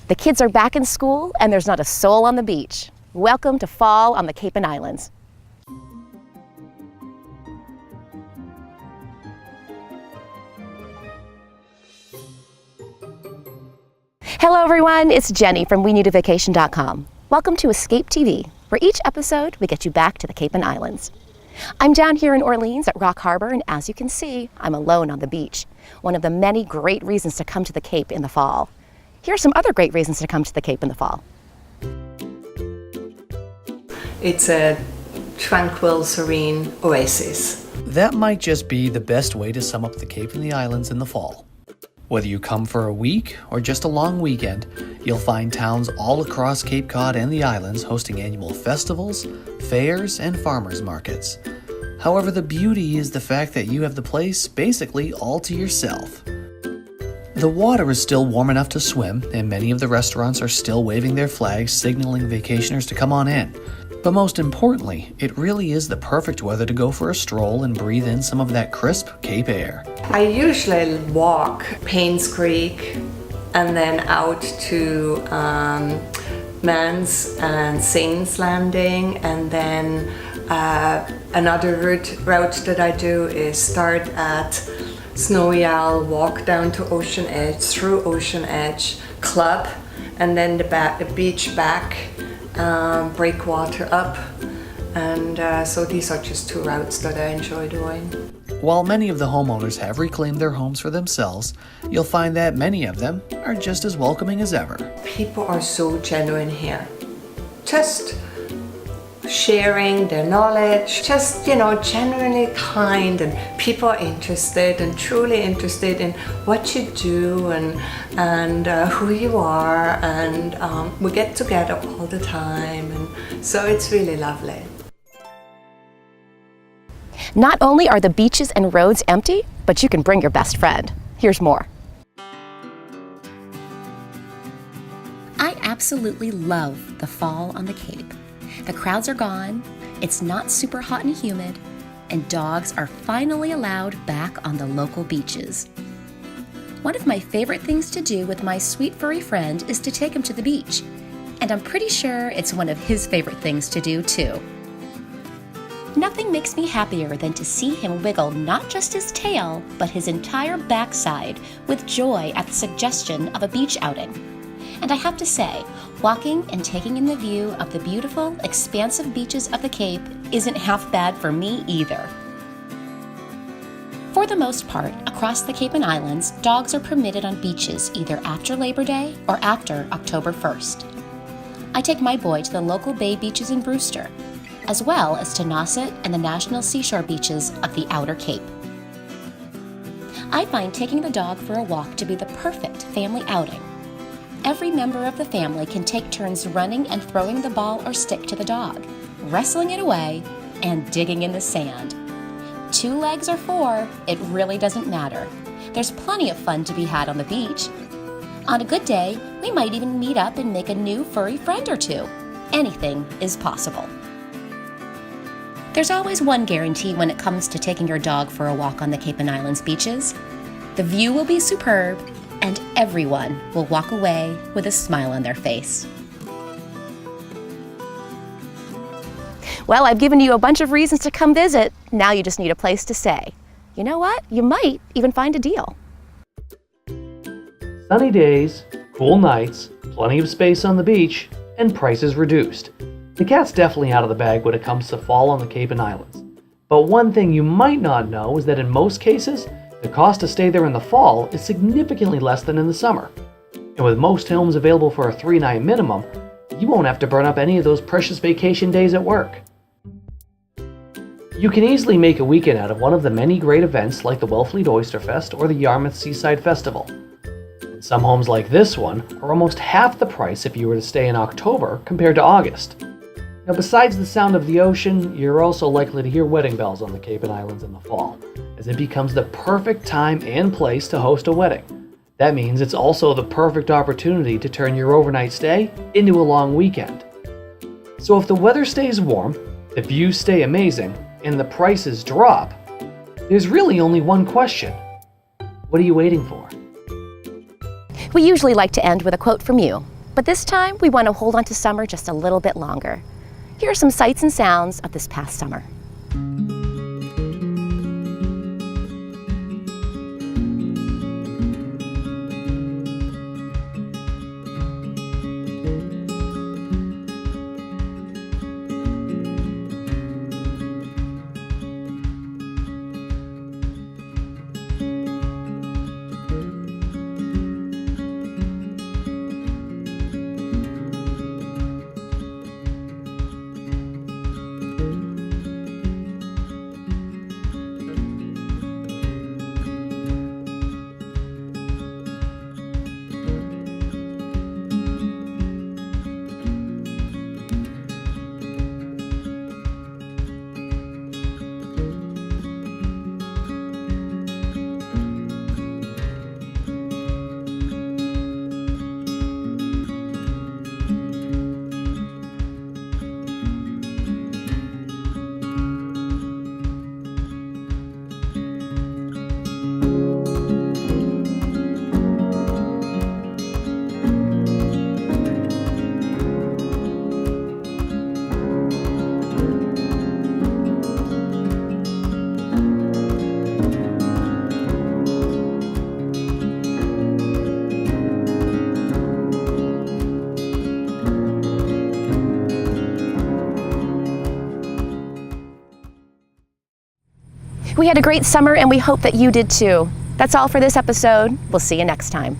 The kids are back in school and there's not a soul on the beach. Welcome to fall on the Cape and Islands. Hello everyone, it's Jenny from WeNeedaVacation.com. Welcome to EsCape TV, where each episode we get you back to the Cape and Islands. I'm down here in Orleans at Rock Harbor, and as you can see, I'm alone on the beach. One of the many great reasons to come to the Cape in the fall. Here are some other great reasons to come to the Cape in the fall. It's a tranquil, serene oasis. That might just be the best way to sum up the Cape and the Islands in the fall. Whether you come for a week or just a long weekend, you'll find towns all across Cape Cod and the islands hosting annual festivals, fairs, and farmers markets. However, the beauty is the fact that you have the place basically all to yourself. The water is still warm enough to swim, and many of the restaurants are still waving their flags signaling vacationers to come on in. But most importantly, it really is the perfect weather to go for a stroll and breathe in some of that crisp Cape air. I usually walk Paynes Creek and then out to Mans and Saints Landing, and then another route that I do is start at Snowy Owl, walk down to Ocean Edge, through Ocean Edge, Club, and then the beach back, Breakwater up, and so these are just two routes that I enjoy doing. While many of the homeowners have reclaimed their homes for themselves, you'll find that many of them are just as welcoming as ever. People are so genuine here, just sharing their knowledge, just, genuinely kind, and people are interested and truly interested in what you do and who you are, and we get together all the time, and so it's really lovely. Not only are the beaches and roads empty, but you can bring your best friend. Here's more. I absolutely love the fall on the Cape. The crowds are gone, it's not super hot and humid, and dogs are finally allowed back on the local beaches. One of my favorite things to do with my sweet furry friend is to take him to the beach, and I'm pretty sure it's one of his favorite things to do too. Nothing makes me happier than to see him wiggle not just his tail, but his entire backside with joy at the suggestion of a beach outing. And I have to say, walking and taking in the view of the beautiful, expansive beaches of the Cape isn't half bad for me either. For the most part, across the Cape and Islands, dogs are permitted on beaches either after Labor Day or after October 1st. I take my boy to the local bay beaches in Brewster, as well as to Nauset and the national seashore beaches of the Outer Cape. I find taking the dog for a walk to be the perfect family outing. Every member of the family can take turns running and throwing the ball or stick to the dog, wrestling it away, and digging in the sand. 2 legs or 4, it really doesn't matter. There's plenty of fun to be had on the beach. On a good day, we might even meet up and make a new furry friend or two. Anything is possible. There's always one guarantee when it comes to taking your dog for a walk on the Cape and Islands beaches. The view will be superb, and everyone will walk away with a smile on their face. Well, I've given you a bunch of reasons to come visit. Now you just need a place to stay. You know what? You might even find a deal. Sunny days, cool nights, plenty of space on the beach, and prices reduced. The cat's definitely out of the bag when it comes to fall on the Cape and Islands. But one thing you might not know is that in most cases, the cost to stay there in the fall is significantly less than in the summer. And with most homes available for a 3-night minimum, you won't have to burn up any of those precious vacation days at work. You can easily make a weekend out of one of the many great events like the Wellfleet Oyster Fest or the Yarmouth Seaside Festival. And some homes like this one are almost half the price if you were to stay in October compared to August. Now, besides the sound of the ocean, you're also likely to hear wedding bells on the Cape and Islands in the fall, as it becomes the perfect time and place to host a wedding. That means it's also the perfect opportunity to turn your overnight stay into a long weekend. So if the weather stays warm, the views stay amazing, and the prices drop, there's really only one question. What are you waiting for? We usually like to end with a quote from you, but this time we want to hold on to summer just a little bit longer. Here are some sights and sounds of this past summer. We had a great summer and we hope that you did too. That's all for this episode. We'll see you next time.